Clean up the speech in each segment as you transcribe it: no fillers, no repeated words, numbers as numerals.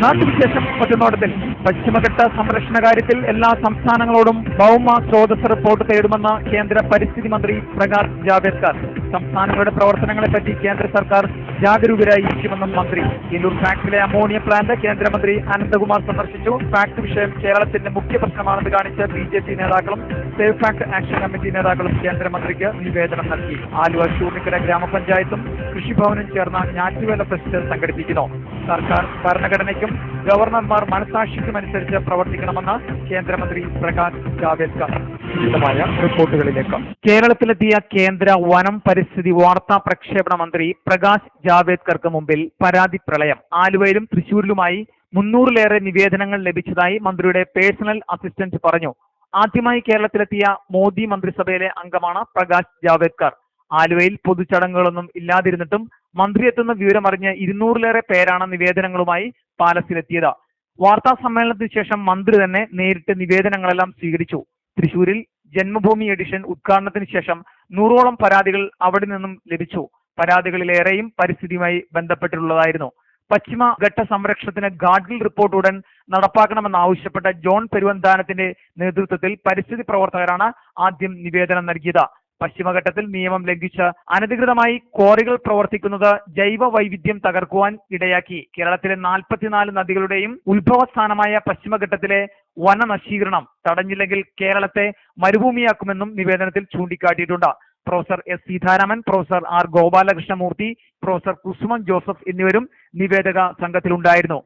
നാട്ടുവിശേഷം ഒറ്റനോട്ടത്തിൽ പശ്ചിമഘട്ട സംരക്ഷണ കാര്യത്തിൽ എല്ലാ സംസ്ഥാനങ്ങളോടും ഭൗമ സ്രോതസ് റിപ്പോർട്ട് തേടുമെന്ന് കേന്ദ്ര പരിസ്ഥിതി മന്ത്രി പ്രകാശ് ജാവ്ദേക്കർ. സംസ്ഥാനങ്ങളുടെ പ്രവർത്തനങ്ങളെപ്പറ്റി കേന്ദ്ര സർക്കാർ ജാഗരൂകരായിരിക്കുമെന്നും മന്ത്രി. ഏലൂർ ഫാക്ടറിയിലെ അമോണിയ പ്ലാന്റ് കേന്ദ്രമന്ത്രി അനന്തകുമാർ സന്ദർശിച്ചു. ഫാക്ട് വിഷയം കേരളത്തിന്റെ മുഖ്യ പ്രശ്നമാണെന്ന് കാണിച്ച് BJP നേതാക്കളും സേഫ് ഫാക്ട് ആക്ഷൻ കമ്മിറ്റി നേതാക്കളും കേന്ദ്രമന്ത്രിക്ക് നിവേദനം നൽകി. ആലുവ ചൂർണിക്കര ഗ്രാമപഞ്ചായത്തും കൃഷിഭവനും ചേർന്ന ഞാറ്റുവേല ഫെസ്റ്റ് സംഘടിപ്പിക്കുന്നു. സർക്കാർ ഭരണഘടനയ്ക്കും ഗവർണർമാർ മനസാക്ഷിക്കുമനുസരിച്ച് പ്രവർത്തിക്കണമെന്ന് കേന്ദ്രമന്ത്രി പ്രകാശ് ജാവ്ദേക്കർ. വിശദമായ റിപ്പോർട്ടുകളിലേക്ക്. കേരളത്തിലെത്തിയ കേന്ദ്ര വനം പരിസ്ഥിതി വാർത്താ പ്രക്ഷേപണ മന്ത്രി പ്രകാശ് ജാവ്ദേക്കർക്ക് മുമ്പിൽ പരാതി പ്രളയം. ആലുവയിലും തൃശൂരിലുമായി 300-ലേറെ നിവേദനങ്ങൾ ലഭിച്ചതായി മന്ത്രിയുടെ പേഴ്സണൽ അസിസ്റ്റന്റ് പറഞ്ഞു. ആദ്യമായി കേരളത്തിലെത്തിയ മോദി മന്ത്രിസഭയിലെ അംഗമാണ് പ്രകാശ് ജാവ്ദേക്കർ. ആലുവയിൽ പൊതുചടങ്ങുകളൊന്നും ഇല്ലാതിരുന്നിട്ടും മന്ത്രി എത്തുന്ന വിവരമറിഞ്ഞ് 200-ലേറെ പേരാണ് നിവേദനങ്ങളുമായി പാലസിലെത്തിയത്. വാർത്താ സമ്മേളനത്തിന് ശേഷം മന്ത്രി തന്നെ നേരിട്ട് നിവേദനങ്ങളെല്ലാം സ്വീകരിച്ചു. തൃശൂരിൽ ജന്മഭൂമി എഡിഷൻ ഉദ്ഘാടനത്തിന് ശേഷം 100ഓളം പരാതികൾ അവിടെ നിന്നും ലഭിച്ചു. പരാതികളിലേറെയും പരിസ്ഥിതിയുമായി ബന്ധപ്പെട്ടുള്ളതായിരുന്നു. പശ്ചിമഘട്ട സംരക്ഷണത്തിന് ഗാഡ്ഗിൽ റിപ്പോർട്ട് ഉടൻ നടപ്പാക്കണമെന്നാവശ്യപ്പെട്ട ജോൺ പെരുവന്താനത്തിന്റെ നേതൃത്വത്തിൽ പരിസ്ഥിതി പ്രവർത്തകരാണ് ആദ്യം നിവേദനം നൽകിയത്. പശ്ചിമഘട്ടത്തിൽ നിയമം ലംഘിച്ച് അനധികൃതമായി ക്വാറികൾ പ്രവർത്തിക്കുന്നത് ജൈവ വൈവിധ്യം തകർക്കുവാൻ ഇടയാക്കി. കേരളത്തിലെ 44 നദികളുടെയും ഉത്ഭവസ്ഥാനമായ പശ്ചിമഘട്ടത്തിലെ വനനശീകരണം തടഞ്ഞില്ലെങ്കിൽ കേരളത്തെ മരുഭൂമിയാക്കുമെന്നും നിവേദനത്തിൽ ചൂണ്ടിക്കാട്ടിയിട്ടുണ്ട്. Professor S. Seetharaman, professor R. Gopalakrishnamoorthy, professor Kusuman Joseph എന്നിവരും നിവേദക സംഘത്തിലുണ്ടായിരുന്നു.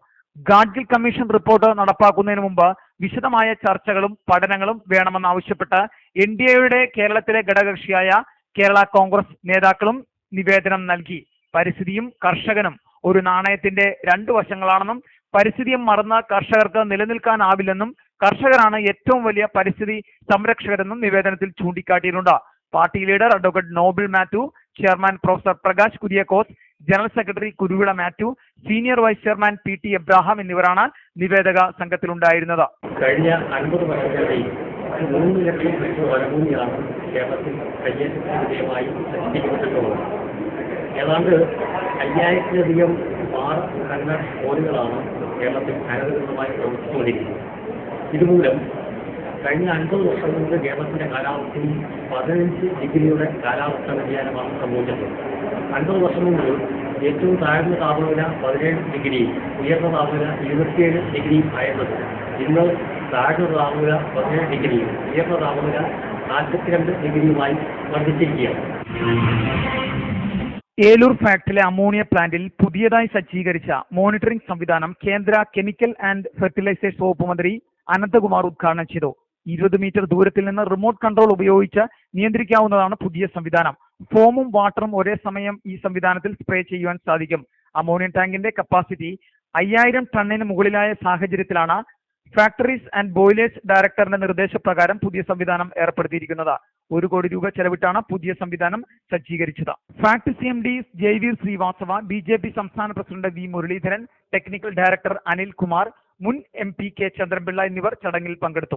ഗാഡ്ഗിൽ കമ്മീഷൻ റിപ്പോർട്ട് നടപ്പാക്കുന്നതിന് മുമ്പ് വിശദമായ ചർച്ചകളും പഠനങ്ങളും വേണമെന്നാവശ്യപ്പെട്ട് NDAയുടെ കേരളത്തിലെ ഘടകകക്ഷിയായ കേരള കോൺഗ്രസ് നേതാക്കളും നിവേദനം നൽകി. പരിസ്ഥിതിയും കർഷകനും ഒരു നാണയത്തിന്റെ 2 വശങ്ങളാണെന്നും പരിസ്ഥിതിയും മറന്ന് കർഷകർക്ക് നിലനിൽക്കാനാവില്ലെന്നും കർഷകരാണ് ഏറ്റവും വലിയ പരിസ്ഥിതി സംരക്ഷകരെന്നും നിവേദനത്തിൽ ചൂണ്ടിക്കാട്ടിയിട്ടുണ്ട്. Party leader advocate Noble Mathew, chairman professor Prakash Kuriakose, general secretary Kuruvila Mathew, senior vice chairman PT Abraham എന്നിവരാണ് നിവേദക സംഘത്തിലുണ്ടായിരുന്നത്. കഴിഞ്ഞ 50 വർഷങ്ങളിൽ 3 ലക്ഷം ഹെക്ടർ വനഭൂമിയാണ് കേരളത്തിൽ കയ്യേറ്റത്തിന് വിധേയമായി നശിപ്പിക്കപ്പെട്ടിട്ടുള്ളത്. ഏതാണ്ട് 5000-ലധികം ബാർ കണ്ണർ കോറികളാണ് കേരളത്തിൽ അനധികൃതമായി പ്രവർത്തിച്ചുകൊണ്ടിരിക്കുന്നത്. ഇതുമൂലം കഴിഞ്ഞ 50 വർഷം കൊണ്ട് കേരളത്തിന്റെ കാലാവസ്ഥയിൽ 15 ഡിഗ്രിയുടെ കാലാവസ്ഥ വ്യതിയാനമാണ് സംഭവിച്ചിട്ടുള്ളത്. 50 വർഷം മുമ്പ് ഏറ്റവും താഴ്ന്ന താപനില 17 ഡിഗ്രിയും ഉയർന്ന താപനില 27 ഡിഗ്രിയും ആയിരുന്നത് ഇന്ന് താഴ്ന്ന താപനില 17 ഡിഗ്രിയും ഉയർന്ന താപനില 42 ഡിഗ്രിയുമായി വർദ്ധിച്ചിരിക്കുകയാണ്. ഏലൂർ ഫാക്ടറിയിലെ അമോണിയ പ്ലാന്റിൽ പുതിയതായി സജ്ജീകരിച്ച മോണിറ്ററിംഗ് സംവിധാനം കേന്ദ്ര കെമിക്കൽ ആൻഡ് ഫെർട്ടിലൈസേഴ്സ് വകുപ്പ് മന്ത്രി അനന്തകുമാർ ഉദ്ഘാടനം ചെയ്തു. 20 മീറ്റർ ദൂരത്തിൽ നിന്ന് റിമോട്ട് കൺട്രോൾ ഉപയോഗിച്ച് നിയന്ത്രിക്കാവുന്നതാണ് പുതിയ സംവിധാനം. ഫോമും വാട്ടറും ഒരേ സമയം ഈ സംവിധാനത്തിൽ സ്പ്രേ ചെയ്യുവാൻ സാധിക്കും. അമോണിയം ടാങ്കിന്റെ കപ്പാസിറ്റി 5000 ടണ്ണിന് മുകളിലായ സാഹചര്യത്തിലാണ് ഫാക്ടറീസ് ആൻഡ് ബോയിലേഴ്സ് ഡയറക്ടറുടെ നിർദ്ദേശപ്രകാരം പുതിയ സംവിധാനം ഏർപ്പെടുത്തിയിരിക്കുന്നത്. 1 കോടി രൂപ ചെലവിട്ടാണ് പുതിയ സംവിധാനം സജ്ജീകരിച്ചത്. ഫാക്ട് CMD ജയ്വീർ ശ്രീവാസവ, BJP സംസ്ഥാന president V. Muraleedharan, technical director Anil Kumar, മുൻ MP K. ചന്ദ്രൻപിള്ള എന്നിവർ ചടങ്ങിൽ പങ്കെടുത്തു.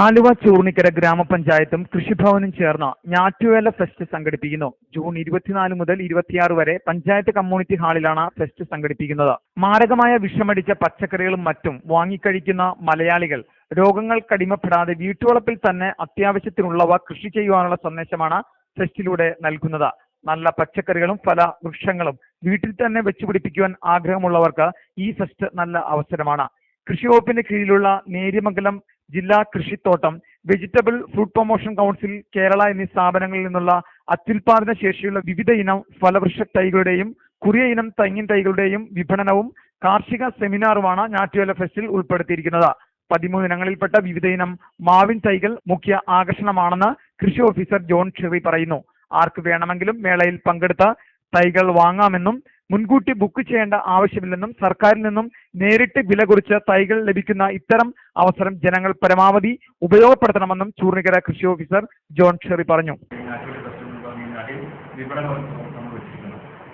ആലുവ ചൂർണിക്കര ഗ്രാമപഞ്ചായത്തും കൃഷിഭവനും ചേർന്ന് ഞാറ്റുവേല ഫെസ്റ്റ് സംഘടിപ്പിക്കുന്നു. ജൂൺ 24 മുതൽ 26 വരെ പഞ്ചായത്ത് കമ്മ്യൂണിറ്റി ഹാളിലാണ് ഫെസ്റ്റ് സംഘടിപ്പിക്കുന്നത്. മാരകമായ വിഷമടിച്ച പച്ചക്കറികളും മറ്റും വാങ്ങിക്കഴിക്കുന്ന മലയാളികൾ രോഗങ്ങൾക്കടിമപ്പെടാതെ വീട്ടുവളപ്പിൽ തന്നെ അത്യാവശ്യത്തിനുള്ളവ കൃഷി ചെയ്യുവാനുള്ള സന്ദേശമാണ് ഫെസ്റ്റിലൂടെ നൽകുന്നത്. നല്ല പച്ചക്കറികളും ഫല വൃക്ഷങ്ങളും വീട്ടിൽ തന്നെ വെച്ചുപിടിപ്പിക്കുവാൻ ആഗ്രഹമുള്ളവർക്ക് ഈ ഫെസ്റ്റ് നല്ല അവസരമാണ്. കൃഷി വകുപ്പിന്റെ കീഴിലുള്ള നേര്യമംഗലം ജില്ലാ കൃഷിത്തോട്ടം, vegetable fruit promotion council Kerala എന്നീ സ്ഥാപനങ്ങളിൽ നിന്നുള്ള അത്യുൽപാദന ശേഷിയുള്ള വിവിധ ഇനം ഫലവൃക്ഷ തൈകളുടെയും കുറിയ ഇനം തെങ്ങിൻ തൈകളുടെയും വിപണനവും കാർഷിക സെമിനാറുമാണ് ഞാറ്റുവേല ഫെസ്റ്റിൽ ഉൾപ്പെടുത്തിയിരിക്കുന്നത്. 13 ഇനങ്ങളിൽപ്പെട്ട വിവിധ ഇനം മാവിൻ തൈകൾ മുഖ്യ ആകർഷണമാണെന്ന് കൃഷി ഓഫീസർ ജോൺ ഷെറി പറയുന്നു. ആർക്ക് വേണമെങ്കിലും മേളയിൽ പങ്കെടുത്ത തൈകൾ വാങ്ങാമെന്നും മുൻകൂട്ടി ബുക്ക് ചെയ്യേണ്ട ആവശ്യമില്ലെന്നും സർക്കാരിൽ നിന്നും നേരിട്ട് വില കുറിച്ച് തൈകൾ ലഭിക്കുന്ന ഇത്തരം അവസരം ജനങ്ങൾ പരമാവധി ഉപയോഗപ്പെടുത്തണമെന്നും ചൂർണിക്കര കൃഷി ഓഫീസർ ജോൺ ഷെറി പറഞ്ഞു.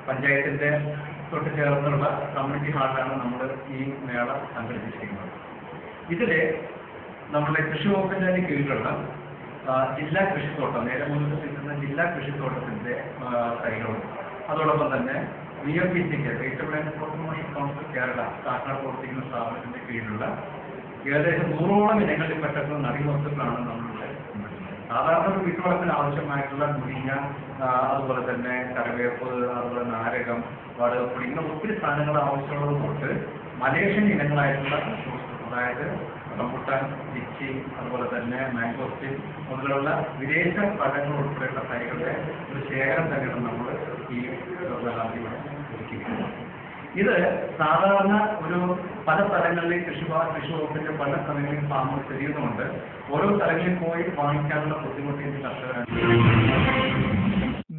പഞ്ചായത്തിന്റെ തൊട്ട് ചേർന്നുള്ള കമ്മ്യൂണിറ്റി ഹാളിലാണ് നമ്മൾ ഈ മേള സംഘടിപ്പിച്ചിരിക്കുന്നത്. ഇതില് നമ്മുടെ കൃഷി വകുപ്പിന്റെ കീഴിലുള്ള ജില്ലാ കൃഷിത്തോട്ടം, നേരെ മുന്നിൽ നിൽക്കുന്ന ജില്ലാ കൃഷിത്തോട്ടത്തിന്റെ തൈകളും അതോടൊപ്പം തന്നെ VFPCK vehicle and promotion council Kerala Kakkad പ്രവർത്തിക്കുന്ന സ്ഥാപനത്തിന്റെ കീഴിലുള്ള ഏകദേശം 100ഓളം ഇനങ്ങളിൽ പെട്ടെന്ന് നടിവസ്തുക്കളാണ് നമ്മളിവിടെ കൊണ്ടുവരുന്നത്. സാധാരണ ഒരു വീട്ടുവളപ്പിന് ആവശ്യമായിട്ടുള്ള മുരിങ്ങ, അതുപോലെ തന്നെ കറിവേപ്പ്, അതുപോലെ നാരകം, വാടകപ്പൊടി, ഇങ്ങനെ ഒത്തിരി സാധനങ്ങൾ ആവശ്യമുള്ളത് തൊട്ട് മലേഷ്യൻ ഇനങ്ങളായിട്ടുള്ള അതായത് റംബുട്ടാൻ, ലിച്ചി, അതുപോലെ തന്നെ മാംഗോസ്റ്റിൻ മുതലുള്ള വിദേശ പഴങ്ങൾ ഉൾപ്പെടെയുള്ള തൈകളുടെ ഒരു ശേഖരം തന്നെയാണ് നമ്മൾ ഈ ഇവിടെ ഒരുക്കിയിരിക്കുന്നത്. ഇത് സാധാരണ ഒരു പല സ്ഥലങ്ങളിലും കൃഷി വകുപ്പിന്റെ പല സ്ഥലങ്ങളിലും ഫാമുകൾ ചെയ്യുന്നുണ്ട്. ഓരോ സ്ഥലങ്ങളിൽ പോയി വാങ്ങിക്കാനുള്ള ബുദ്ധിമുട്ടിന്റെ കർഷകരാണ്.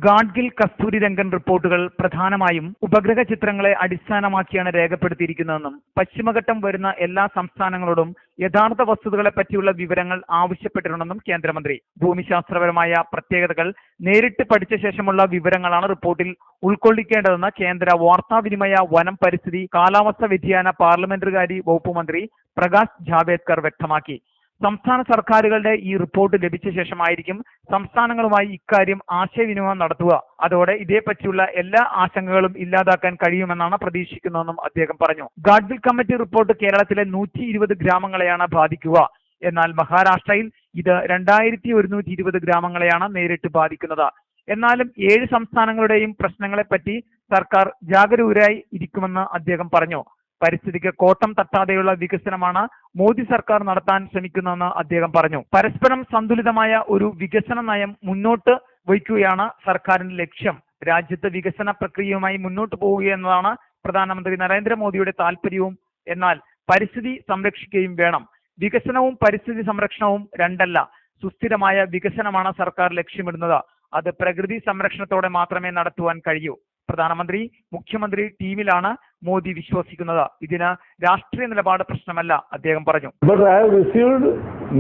ഗാഡ്ഗിൽ കസ്തൂരി രംഗൻ റിപ്പോർട്ടുകൾ പ്രധാനമായും ഉപഗ്രഹ ചിത്രങ്ങളെ അടിസ്ഥാനമാക്കിയാണ് രേഖപ്പെടുത്തിയിരിക്കുന്നതെന്നും പശ്ചിമഘട്ടം വരുന്ന എല്ലാ സംസ്ഥാനങ്ങളോടും യഥാർത്ഥ വസ്തുതകളെ പറ്റിയുള്ള വിവരങ്ങൾ ആവശ്യപ്പെട്ടിട്ടുണ്ടെന്നും കേന്ദ്രമന്ത്രി. ഭൂമിശാസ്ത്രപരമായ പ്രത്യേകതകൾ നേരിട്ട് പഠിച്ച ശേഷമുള്ള വിവരങ്ങളാണ് റിപ്പോർട്ടിൽ ഉൾക്കൊള്ളിക്കേണ്ടതെന്ന് കേന്ദ്ര വാർത്താവിനിമയ, വനം, പരിസ്ഥിതി, കാലാവസ്ഥാ വ്യതിയാന, പാർലമെന്ററികാര്യ വകുപ്പ് മന്ത്രി പ്രകാശ് ജാവ്ദേക്കർ വ്യക്തമാക്കി. സംസ്ഥാന സർക്കാരുകളുടെ ഈ റിപ്പോർട്ട് ലഭിച്ച ശേഷമായിരിക്കും സംസ്ഥാനങ്ങളുമായി ഇക്കാര്യം ആശയവിനിമയം നടത്തുക. അതോടെ ഇതേപ്പറ്റിയുള്ള എല്ലാ ആശങ്കകളും ഇല്ലാതാക്കാൻ കഴിയുമെന്നാണ് പ്രതീക്ഷിക്കുന്നതെന്നും അദ്ദേഹം പറഞ്ഞു. ഗാഡ്ഗിൽ കമ്മിറ്റി റിപ്പോർട്ട് കേരളത്തിലെ 120 ഗ്രാമങ്ങളെയാണ് ബാധിക്കുക. എന്നാൽ മഹാരാഷ്ട്രയിൽ ഇത് 2120 ഗ്രാമങ്ങളെയാണ് നേരിട്ട് ബാധിക്കുന്നത്. എന്നാലും 7 സംസ്ഥാനങ്ങളുടെയും പ്രശ്നങ്ങളെപ്പറ്റി സർക്കാർ ജാഗരൂകരായി ഇരിക്കുമെന്ന് അദ്ദേഹം പറഞ്ഞു. പരിസ്ഥിതിക്ക് കോട്ടം തട്ടാതെയുള്ള വികസനമാണ് മോദി സർക്കാർ നടത്താൻ ശ്രമിക്കുന്നതെന്ന് അദ്ദേഹം പറഞ്ഞു. പരസ്പരം സന്തുലിതമായ ഒരു വികസന നയം മുന്നോട്ട് വയ്ക്കുകയാണ് സർക്കാരിന്റെ ലക്ഷ്യം. രാജ്യത്ത് വികസന പ്രക്രിയയുമായി മുന്നോട്ട് പോവുകയെന്നതാണ് പ്രധാനമന്ത്രി നരേന്ദ്രമോദിയുടെ താല്പര്യവും. എന്നാൽ പരിസ്ഥിതി സംരക്ഷിക്കുകയും വേണം. വികസനവും പരിസ്ഥിതി സംരക്ഷണവും രണ്ടല്ല. സുസ്ഥിരമായ വികസനമാണ് സർക്കാർ ലക്ഷ്യമിടുന്നത്. അത് പ്രകൃതി സംരക്ഷണത്തോടെ മാത്രമേ നടത്തുവാൻ കഴിയൂ. പ്രധാനമന്ത്രി, മുഖ്യമന്ത്രി ടീമിലാണ് മോദി വിശ്വസിക്കുന്നത്. ഇതിന് രാഷ്ട്രീയ നിലപാട് പ്രശ്നമല്ല, അദ്ദേഹം പറഞ്ഞു. But I have received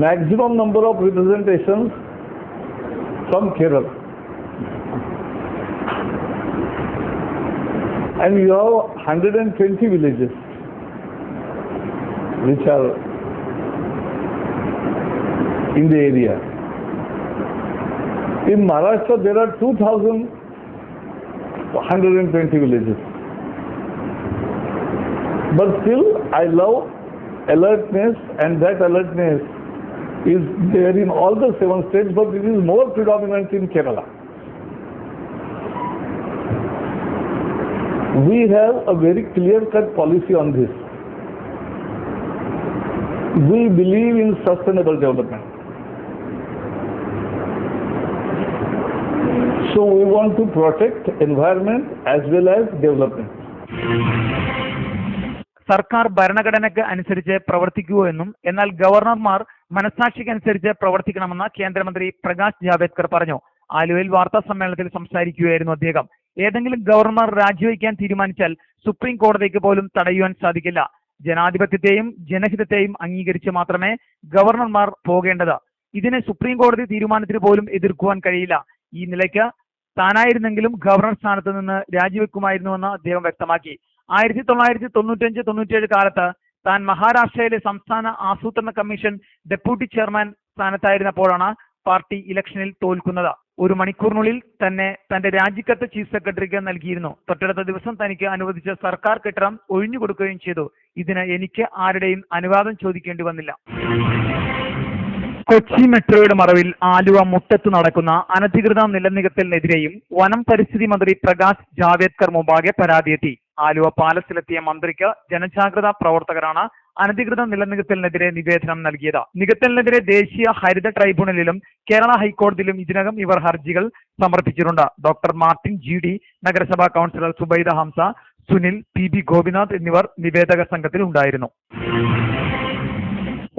maximum number of representations from Kerala. And you have 120 villages which are in the area. In Maharashtra there are 2,120 villages. But still I love alertness, and that alertness is there in all the 7 states, but it is more predominant in Kerala. We have a very clear-cut policy on this. We believe in sustainable development. So we want to protect environment as well as development. സർക്കാർ ഭരണഘടനയ്ക്ക് അനുസരിച്ച് പ്രവർത്തിക്കൂ എന്നും എന്നാൽ ഗവർണർമാർ മനസാക്ഷിക്കനുസരിച്ച് പ്രവർത്തിക്കണമെന്ന് കേന്ദ്രമന്ത്രി പ്രകാശ് ജാവ്ദേക്കർ പറഞ്ഞു. ആലുവയിൽ വാർത്താ സമ്മേളനത്തിൽ സംസാരിക്കുകയായിരുന്നു അദ്ദേഹം. ഏതെങ്കിലും ഗവർണർ രാജിവെക്കാൻ തീരുമാനിച്ചാൽ സുപ്രീം കോടതിക്ക് പോലും തടയുവാൻ സാധിക്കില്ല. ജനാധിപത്യത്തെയും ജനഹിതത്തെയും അംഗീകരിച്ച് മാത്രമേ ഗവർണർമാർ പോകേണ്ടത്. ഇതിനെ സുപ്രീം കോടതി തീരുമാനത്തിന് പോലും എതിർക്കുവാൻ കഴിയില്ല. ഈ നിലയ്ക്ക് താനായിരുന്നെങ്കിലും ഗവർണർ സ്ഥാനത്ത് നിന്ന് രാജിവെക്കുമായിരുന്നുവെന്ന് അദ്ദേഹം വ്യക്തമാക്കി. 1995-97 കാലത്ത് താൻ മഹാരാഷ്ട്രയിലെ സംസ്ഥാന ആസൂത്രണ കമ്മീഷൻ ഡെപ്യൂട്ടി ചെയർമാൻ സ്ഥാനത്തായിരുന്നപ്പോഴാണ് പാർട്ടി ഇലക്ഷനിൽ തോൽക്കുന്നത്. 1 മണിക്കൂറിനുള്ളിൽ തന്നെ തന്റെ രാജിക്കത്ത് ചീഫ് സെക്രട്ടറിക്ക് നൽകിയിരുന്നു. തൊട്ടടുത്ത ദിവസം തനിക്ക് അനുവദിച്ച സർക്കാർ കെട്ടിടം ഒഴിഞ്ഞുകൊടുക്കുകയും ചെയ്തു. ഇതിന് എനിക്ക് ആരുടെയും അനുവാദം ചോദിക്കേണ്ടി വന്നില്ല. കൊച്ചി മെട്രോയുടെ മറവിൽ ആലുവ മുട്ടത്ത് നടക്കുന്ന അനധികൃത നിലനികത്തലിനെതിരെയും വനം പരിസ്ഥിതി മന്ത്രി പ്രകാശ് ജാവ്ദേക്കർ മുമ്പാകെ പരാതിയെത്തി. ആലുവ പാലസിലെത്തിയ മന്ത്രിക്ക് ജനജാഗ്രതാ പ്രവർത്തകരാണ് അനധികൃത നിലനികത്തലിനെതിരെ നിവേദനം നൽകിയത്. നികത്തലിനെതിരെ ദേശീയ ഹരിത ട്രൈബ്യൂണലിലും കേരള ഹൈക്കോടതിയിലും ഇതിനകം ഇവർ ഹർജികൾ സമർപ്പിച്ചിട്ടുണ്ട്. ഡോക്ടർ മാർട്ടിൻ GD, നഗരസഭാ കൗൺസിലർ സുബൈദ ഹംസ, സുനിൽ, PB ഗോപിനാഥ് എന്നിവർ നിവേദക സംഘത്തിൽ ഉണ്ടായിരുന്നു.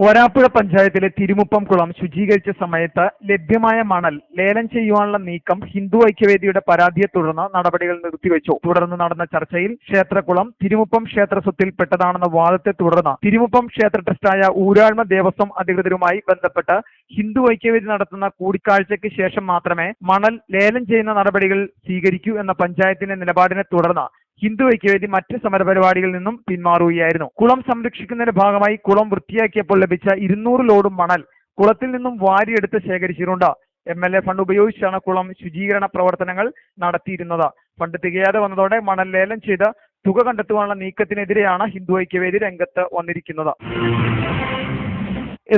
വരാപ്പുഴ പഞ്ചായത്തിലെ തിരുമുപ്പം കുളം ശുചീകരിച്ച സമയത്ത് ലഭ്യമായ മണൽ ലേലം ചെയ്യുവാനുള്ള നീക്കം ഹിന്ദു ഐക്യവേദിയുടെ പരാതിയെ തുടർന്ന് നടപടികൾ നിർത്തിവെച്ചു. തുടർന്ന് നടന്ന ചർച്ചയിൽ ക്ഷേത്രകുളം തിരുമുപ്പം ക്ഷേത്ര സ്വത്തിൽപ്പെട്ടതാണെന്ന വാദത്തെ തുടർന്ന് തിരുമുപ്പം ക്ഷേത്ര ട്രസ്റ്റായ ഊരാഴ്മ ദേവസ്വം അധികൃതരുമായി ബന്ധപ്പെട്ട് ഹിന്ദു ഐക്യവേദി നടത്തുന്ന കൂടിക്കാഴ്ചയ്ക്ക് ശേഷം മാത്രമേ മണൽ ലേലം ചെയ്യുന്ന നടപടികൾ സ്വീകരിക്കൂ എന്ന പഞ്ചായത്തിന്റെ നിലപാടിനെ തുടർന്ന് ഹിന്ദു ഐക്യവേദി മറ്റ് സമരപരിപാടികളിൽ നിന്നും പിന്മാറുകയായിരുന്നു. കുളം സംരക്ഷിക്കുന്നതിന്റെ ഭാഗമായി കുളം വൃത്തിയാക്കിയപ്പോൾ ലഭിച്ച 200 ലോഡ് മണൽ കുളത്തിൽ നിന്നും വാരിയെടുത്ത് ശേഖരിച്ചിട്ടുണ്ട്. MLA ഫണ്ട് ഉപയോഗിച്ചാണ് കുളം ശുചീകരണ പ്രവർത്തനങ്ങൾ നടത്തിയിരുന്നത്. ഫണ്ട് തികയാതെ വന്നതോടെ മണൽ ലേലം ചെയ്ത് തുക കണ്ടെത്തുവാനുള്ള നീക്കത്തിനെതിരെയാണ് ഹിന്ദു ഐക്യവേദി രംഗത്ത് വന്നിരിക്കുന്നത്.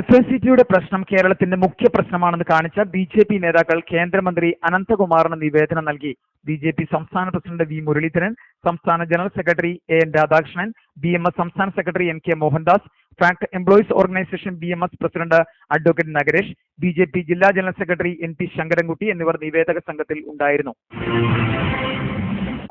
SICTയുടെ പ്രശ്നം കേരളത്തിന്റെ മുഖ്യ പ്രശ്നമാണെന്ന് കാണിച്ച BJP നേതാക്കൾ കേന്ദ്രമന്ത്രി അനന്തകുമാറിന് നിവേദനം നൽകി. BJP സംസ്ഥാന പ്രസിഡന്റ് V മുരളീധരൻ, സംസ്ഥാന general secretary AN Radhakrishnan, BMS സംസ്ഥാന secretary NK Mohandas, fact employees organisation BMS president advocate Nagaresh, BJP ജില്ലാ ജനറൽ സെക്രട്ടറി NP ശങ്കരൻകുട്ടി എന്നിവർ നിവേദക സംഘത്തിൽ ഉണ്ടായിരുന്നു.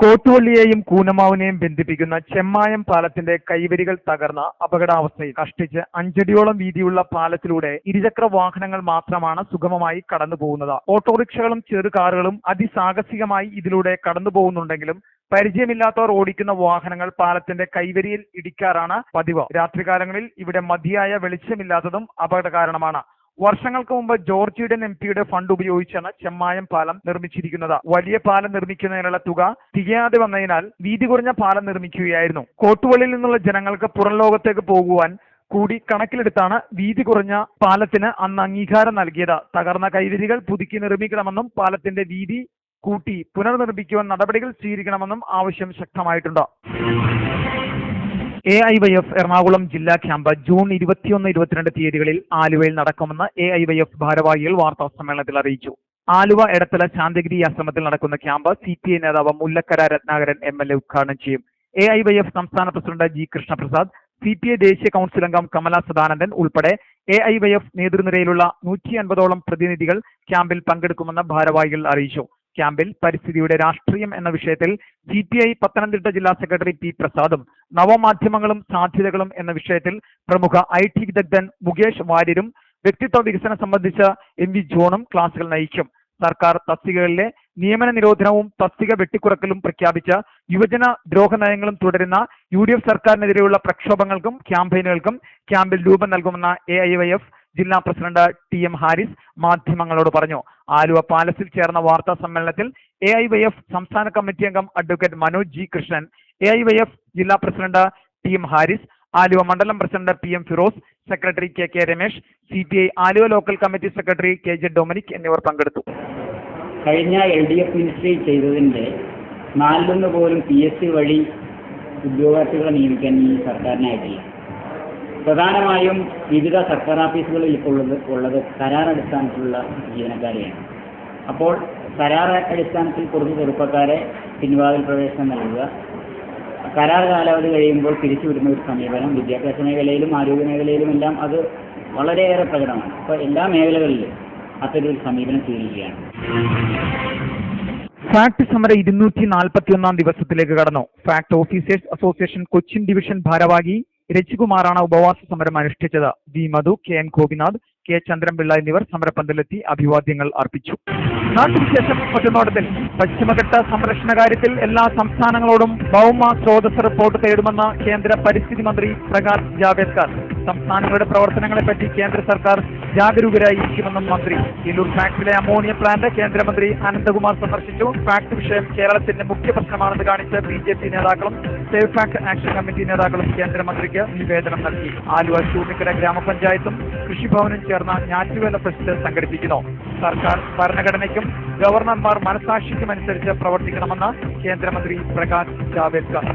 കോട്ടുവള്ളിയെയും കൂനമാവിനെയും ബന്ധിപ്പിക്കുന്ന ചെമ്മായം പാലത്തിന്റെ കൈവരികൾ തകർന്ന അപകടാവസ്ഥയിൽ കഷ്ടിച്ച് 5 അടിയോളം വീതിയുള്ള പാലത്തിലൂടെ ഇരുചക്ര വാഹനങ്ങൾ മാത്രമാണ് സുഗമമായി കടന്നു പോകുന്നത്. ഓട്ടോറിക്ഷകളും ചെറുകാറുകളും അതിസാഹസികമായി ഇതിലൂടെ കടന്നു പോകുന്നുണ്ടെങ്കിലും പരിചയമില്ലാത്തവർ ഓടിക്കുന്ന വാഹനങ്ങൾ പാലത്തിന്റെ കൈവരിയിൽ ഇടിക്കാറാണ് പതിവ്. രാത്രികാലങ്ങളിൽ ഇവിടെ മതിയായ വെളിച്ചമില്ലാത്തതും അപകട കാരണമാണ്. വർഷങ്ങൾക്ക് മുമ്പ് ജോർജ് ഈഡൻ MP ഫണ്ട് ഉപയോഗിച്ചാണ് ചെമ്മായം പാലം നിർമ്മിച്ചിരിക്കുന്നത്. വലിയ പാലം നിർമ്മിക്കുന്നതിനുള്ള തുക തികയാതെ വന്നതിനാൽ വീതി കുറഞ്ഞ പാലം നിർമ്മിക്കുകയായിരുന്നു. കോട്ടുവള്ളിയിൽ നിന്നുള്ള ജനങ്ങൾക്ക് പുറം ലോകത്തേക്ക് പോകുവാൻ കൂടി കണക്കിലെടുത്താണ് വീതി കുറഞ്ഞ പാലത്തിന് അന്ന് അംഗീകാരം നൽകിയത്. തകർന്ന കൈവരികൾ പുതുക്കി നിർമ്മിക്കണമെന്നും പാലത്തിന്റെ വീതി കൂട്ടി പുനർനിർമ്മിക്കുവാൻ നടപടികൾ സ്വീകരിക്കണമെന്നും ആവശ്യം ശക്തമായിട്ടുണ്ട്. AIYF എറണാകുളം ജില്ലാ ക്യാമ്പ് ജൂൺ 21-22 തീയതികളിൽ ആലുവയിൽ നടക്കുമെന്ന് AIYF ഭാരവാഹികൾ വാർത്താ സമ്മേളനത്തിൽ അറിയിച്ചു. ആലുവ എടത്തല ശാന്തിഗിരി ആശ്രമത്തിൽ നടക്കുന്ന ക്യാമ്പ് CPI നേതാവ് മുല്ലക്കര രത്നാകരൻ MLA ഉദ്ഘാടനം ചെയ്യും. AIYF സംസ്ഥാന പ്രസിഡന്റ് G കൃഷ്ണപ്രസാദ്, CPI ദേശീയ കൌൺസിൽ അംഗം കമല സദാനന്ദൻ ഉൾപ്പെടെ AIYF നേതൃനിരയിലുള്ള 150ഓളം പ്രതിനിധികൾ ക്യാമ്പിൽ പങ്കെടുക്കുമെന്ന് ഭാരവാഹികൾ അറിയിച്ചു. ക്യാമ്പിൽ പരിസ്ഥിതിയുടെ രാഷ്ട്രീയം എന്ന വിഷയത്തിൽ CPI പത്തനംതിട്ട ജില്ലാ സെക്രട്ടറി P പ്രസാദും നവമാധ്യമങ്ങളും സാധ്യതകളും എന്ന വിഷയത്തിൽ പ്രമുഖ IT വിദഗ്ധൻ മുകേഷ് വാര്യരും വ്യക്തിത്വ വികസനം സംബന്ധിച്ച MV ജോണും ക്ലാസുകൾ നയിക്കും. സർക്കാർ തസ്തികകളിലെ നിയമന നിരോധനവും തസ്തിക വെട്ടിക്കുറക്കലും പ്രഖ്യാപിച്ച യുവജന ദ്രോഹ നയങ്ങളും തുടരുന്ന UDF സർക്കാരിനെതിരെയുള്ള പ്രക്ഷോഭങ്ങൾക്കും ക്യാമ്പയിനുകൾക്കും ക്യാമ്പിൽ രൂപം നൽകുമെന്ന AIYF ജില്ലാ പ്രസിഡന്റ് TM ഹാരിസ് മാധ്യമങ്ങളോട് പറഞ്ഞു. ആലുവ പാലസിൽ ചേർന്ന വാർത്താ സമ്മേളനത്തിൽ AIYF സംസ്ഥാന കമ്മിറ്റി അംഗം advocate Manoj G Krishnan, AIYF ജില്ലാ പ്രസിഡന്റ് TM ഹാരിസ്, ആലുവ മണ്ഡലം president PM Firoz, secretary KK Ramesh, CPI Aluva local committee secretary KJ Dominic എന്നിവർ പങ്കെടുത്തു. കഴിഞ്ഞ LDF മിനിസ്ട്രി ചെയ്തതിന്റെ 4 പോലും PSC വഴി ഉദ്യോഗാർത്ഥികളെ നിയമിക്കാൻ ഈ സർക്കാരിനായിട്ടില്ല. പ്രധാനമായും വിവിധ സർക്കാർ ഓഫീസുകളിൽ ഇപ്പോൾ ഉള്ളത് കരാർ അടിസ്ഥാനത്തിലുള്ള ജീവനക്കാരെയാണ്. അപ്പോൾ കരാർ അടിസ്ഥാനത്തിൽ കുറച്ച് ചെറുപ്പക്കാരെ പിൻവാതിൽ പ്രവേശനം നൽകുക, കരാർ കാലാവധി കഴിയുമ്പോൾ പിരിച്ചുവിടുന്ന ഒരു സമീപനം വിദ്യാഭ്യാസ മേഖലയിലും ആരോഗ്യ മേഖലയിലും എല്ലാം അത് വളരെയേറെ പ്രകടമാണ്. അപ്പോൾ എല്ലാ മേഖലകളിലും അത്തരൊരു സമീപനം സ്വീകരിക്കുകയാണ്. ഫാക്ട് സമരം 241 ദിവസത്തിലേക്ക് കടന്നു. Fact officers association Cochin division ഭാരവാഹി രജികുമാറാണ് ഉപവാസ സമരം അനുഷ്ഠിച്ചത്. V മധു, KN ഗോപിനാഥ്, K ചന്ദ്രൻപിള്ള എന്നിവർ സമരപന്തലെത്തി അഭിവാദ്യങ്ങൾ അർപ്പിച്ചു. നാട്ടുവിശേഷം ഒറ്റനോട്ടത്തിൽ. പശ്ചിമഘട്ട സംരക്ഷണ കാര്യത്തിൽ എല്ലാ സംസ്ഥാനങ്ങളോടും ഭൗമ സ്രോതസ് റിപ്പോർട്ട് തേടുമെന്ന് കേന്ദ്ര പരിസ്ഥിതി മന്ത്രി പ്രകാശ് ജാവ്ദേക്കർ. സംസ്ഥാനങ്ങളുടെ പ്രവർത്തനങ്ങളെപ്പറ്റി കേന്ദ്ര സർക്കാർ ജാഗരൂകരായിരിക്കുമെന്നും മന്ത്രി. ഇല്ലൂർ ഫാക്ടിലെ അമോണിയ പ്ലാന്റ് കേന്ദ്രമന്ത്രി അനന്തകുമാർ സന്ദർശിച്ചു. ഫാക്ട് വിഷയം കേരളത്തിന്റെ മുഖ്യ പ്രശ്നമാണെന്ന് കാണിച്ച് BJP നേതാക്കളും സേവ് ഫാക്ട് ആക്ഷൻ കമ്മിറ്റി നേതാക്കളും കേന്ദ്രമന്ത്രിക്ക് നിവേദനം നൽകി. ആലുവ ചൂർണിക്കര ഗ്രാമപഞ്ചായത്തും കൃഷിഭവനും ചേർന്ന ഞാറ്റുവേല ഫെസ്റ്റ് സംഘടിപ്പിക്കുന്നു. സർക്കാർ ഭരണഘടനയ്ക്കും ഗവർണർമാർ മനസാക്ഷിക്കുമനുസരിച്ച് പ്രവർത്തിക്കണമെന്ന് കേന്ദ്രമന്ത്രി പ്രകാശ് ജാവ്ദേക്കർ.